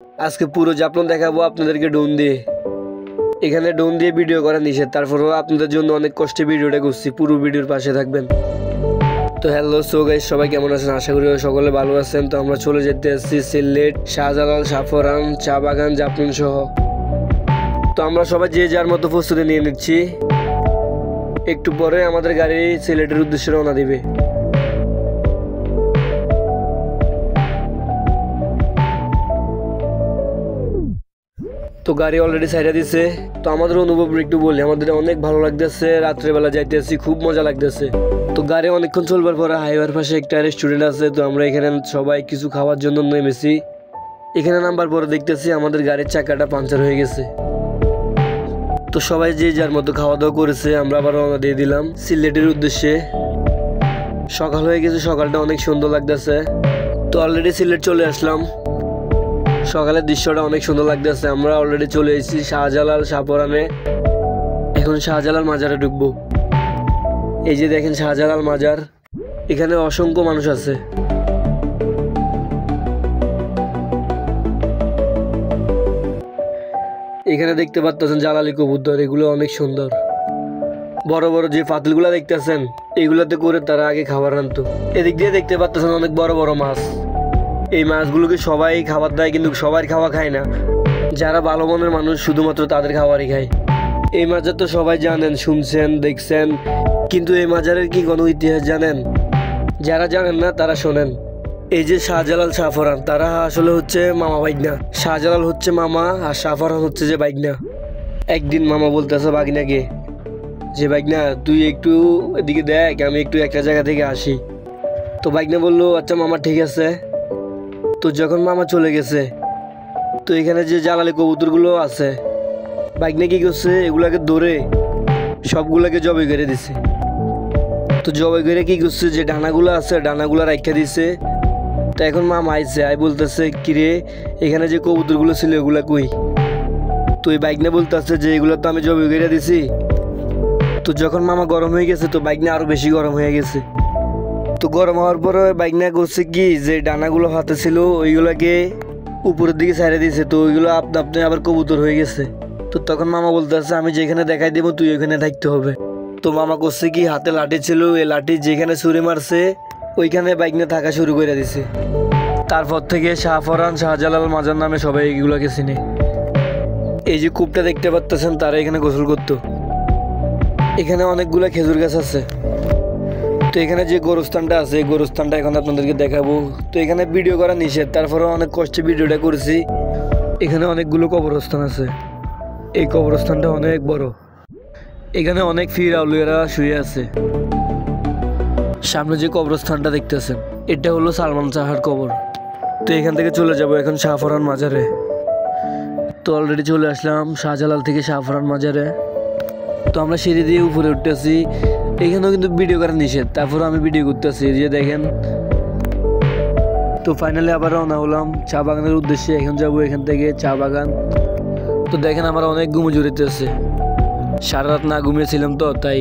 আজকে পুরো জাফলং দেখাবো আপনাদেরকে ড্রোন দিয়ে। এখানে ড্রোন দিয়ে ভিডিও করা নিষেধ, তারপরেও আপনাদের জন্য অনেক কষ্টে ভিডিওটা করছি, পুরো ভিডিওর পাশে থাকবেন। তো হ্যালো সো গাইস, সবাই কেমন আছেন? আশা করি সকলে ভালো আছেন। তো আমরা চলে যেতে আসছি সিলেট, শাহজালাল, জাফরান, চা বাগান, জাফলং সহ। তো আমরা সবাই যে যার মতো প্রস্তুতি নিয়ে নিচ্ছি। একটু পরে আমাদের গাড়ি সিলেটের উদ্দেশ্যে রওনা দিবে। তো গাড়ি অলরেডি সাইডা দিছে। তো আমাদের অনুভব একটু বলি, আমাদের অনেক ভালো লাগতেছে। রাত্রেবেলা যাইতেছি, খুব মজা লাগতেছে। তো গাড়ি অনেকক্ষণ চলবার পরে হাইওয়ের পাশে একটা রেস্টুরেন্ট আছে। তো আমরা এখানে সবাই কিছু খাওয়ার জন্য নেমেছি। এখানে নামবার পরে দেখতেছি আমাদের গাড়ির চাকাটা পাঞ্চার হয়ে গেছে। তো সবাই যে যার মতো খাওয়া দাওয়া করেছে, আমরা আবার রওনা দিয়ে দিলাম সিলেটের উদ্দেশ্যে। সকাল হয়ে গেছে, সকালটা অনেক সুন্দর লাগতেছে। তো অলরেডি সিলেট চলে আসলাম। সকালের দৃশ্যটা অনেক সুন্দর লাগতেছে। আমরা অলরেডি চলে এসেছি শাহজালাল, জাফরানে। এখন শাহজালাল মাজারে ঢুকবো। এই যে দেখেন শাহজালাল মাজার, এখানে অসংখ্য মানুষ আছে। এখানে দেখতে পাচ্ছেন জালালি কবুতর, এগুলো অনেক সুন্দর। বড় বড় যে পাতিলগুলা দেখতেছেন, এগুলাতে করে তারা আগে খাবার আনতো। এদিক দিয়ে দেখতে পাচ্ছেন অনেক বড় বড় মাছ। এই মাছগুলোকে সবাই খাবার দেয়, কিন্তু সবার খাওয়া খায় না। যারা ভালো মনের মানুষ শুধুমাত্র তাদের খাবারই খায়। এই মাজার তো সবাই জানেন, শুনছেন, দেখছেন, কিন্তু এই মাজারের কি কোনো ইতিহাস জানেন? যারা জানেন না তারা শোনেন। এই যে শাহজালাল, জাফরান, তারা আসলে হচ্ছে মামা ভাইগনা। শাহজালাল হচ্ছে মামা, আর জাফরান হচ্ছে যে ভাইগনা। একদিন মামা বলতেছে ভাগনাকে যে, ভাইগনা তুই একটু এদিকে দেখ, আমি একটু একটা জায়গা থেকে আসি। তো ভাইগনা বললো আচ্ছা মামা ঠিক আছে। তো যখন মামা চলে গেছে, তো এখানে যে জালালি কবুতরগুলো আছে, ভাইগনা কি করছে, এগুলাকে ধরে সবগুলাকে জবাই করে দিছে। তো জবাই করে কি করছে, যে ডানাগুলো আছে ডানাগুলো রাখা দিছে। তো এখন মামা আইছে, বলতেছে কিরে এখানে যে কবুতরগুলো ছিল এগুলা কই? তো এই ভাইগনা বলতেছে যে এগুলো তো আমি জবাই করে দিছি। তো যখন মামা গরম হয়ে গেছে, তো ভাইগনা আরো বেশি গরম হয়ে গেছে। তো গরম হওয়ার পরে ভাইগনা করছে কি, যে ডানাগুলো হাতে ছিল ওইগুলোকে উপরের দিকে ছাড়ে দিয়েছে। তো ওইগুলো আপনা আপনি আবার কবুতর হয়ে গেছে। তো তখন মামা বলতেছে আমি যেখানে দেখাই দেবো তুই ওইখানে থাকতে হবে। তো মামা করছে কি, হাতে লাঠি ছিল, এই লাঠি যেখানে ছুরি মারছে ওইখানে ভাইগনা থাকা শুরু করে দিছে। তারপর থেকে জাফরান, শাহজালাল মাজার নামে সবাই এগুলোকে চিনে। এই যে কূপটা দেখতে পাচ্ছেন, তারা এখানে গোসল করতো। এখানে অনেকগুলো খেজুর গাছ আছে। তো এখানে যে গোরস্থানটা আছে, এই গোরস্থানটা এখন আপনাদেরকে দেখাবো। তো এখানে ভিডিও করা নিষেধ, তারপরে অনেক কষ্টে ভিডিওটা করেছি। এখানে অনেকগুলো কবরস্থান আছে। এই কবরস্থানটা অনেক বড়। এখানে অনেক ফির আউলিয়ারা শুয়ে আছে। সামনে যে কবরস্থানটা দেখতেছেন, এটা হলো সালমান শাহর কবর। তো এখান থেকে চলে যাব এখন জাফরান মাজারে। তো অলরেডি চলে আসলাম শাহজালাল থেকে জাফরান মাজারে। তো আমরা সিঁড়ি দিয়ে উপরে উঠতেছি। এখানেও কিন্তু ভিডিও করা নিষেধ, তারপরে আমি ভিডিও করতেছি, যে দেখেন। তো ফাইনালি আবার রওনা হলাম চা বাগানের উদ্দেশ্যে। এখন যাবো এখান থেকে চা বাগান। তো দেখেন আমার অনেক ঘুমো জড়িতেছে, সারা রাত না ঘুমিয়েছিলাম তো তাই।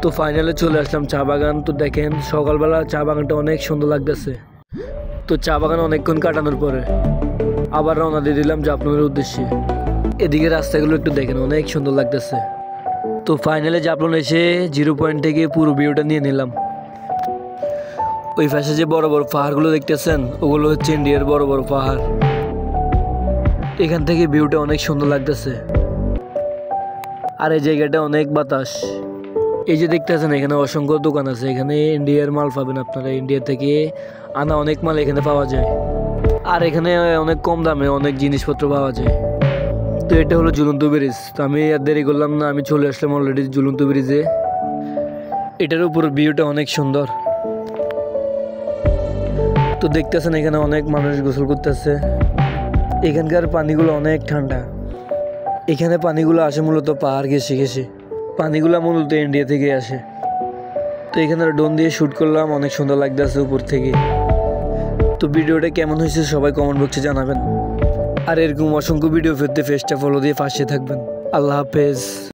তো ফাইনালি চলে আসলাম চা বাগান। তো দেখেন সকালবেলা চা বাগানটা অনেক সুন্দর লাগতেছে। তো চা বাগান অনেকক্ষণ কাটানোর পরে আবার রওনা দিয়ে দিলাম জাফলংয়ের উদ্দেশ্যে। এদিকে রাস্তাগুলো একটু দেখেন, অনেক সুন্দর লাগতেছে। তো ফাইনালি জাফলং এসে 0 পয়েন্ট থেকে পুরো ভিউটা নিয়ে নিলাম। ওই পাশে যে বড় বড় পাহাড়গুলো দেখতেছেন, ওগুলো হচ্ছে ইন্ডিয়ার বড় বড় পাহাড়। এখান থেকে ভিউটা অনেক সুন্দর লাগতেছে। আর এই জায়গাটা অনেক বাতাস। এই যে দেখতেছেন এখানে অসংখ্য দোকান আছে। এখানে ইন্ডিয়ার মাল পাবেন আপনারা। ইন্ডিয়া থেকে আনা অনেক মাল এখানে পাওয়া যায়। আর এখানে অনেক কম দামে অনেক জিনিসপত্র পাওয়া যায়। তো এটা হলো ঝুলন্ত ব্রিজ। তো আমি আর দেরি করলাম না, আমি চলে আসলাম অলরেডি ঝুলন্ত ব্রিজে। এটার উপর ভিউটা অনেক সুন্দর। তো দেখতেছেন এখানে অনেক মানুষ গোসল করতেছে। এখানকার পানিগুলো অনেক ঠান্ডা। এখানে পানিগুলো আসে মূলত পাহাড় ঘেঁষে ঘেঁষে। পানিগুলো মূলত ইন্ডিয়া থেকে আসে। তো এখানে ড্রোন দিয়ে শ্যুট করলাম, অনেক সুন্দর লাগতেছে উপর থেকে। তো ভিডিওটা কেমন হয়েছে সবাই কমেন্ট বক্সে জানাবেন। আর এরকম অসংখ্য ভিডিও পেতে পেজটা ফলো দিয়ে পাশে থাকবেন। আল্লাহ হাফেজ।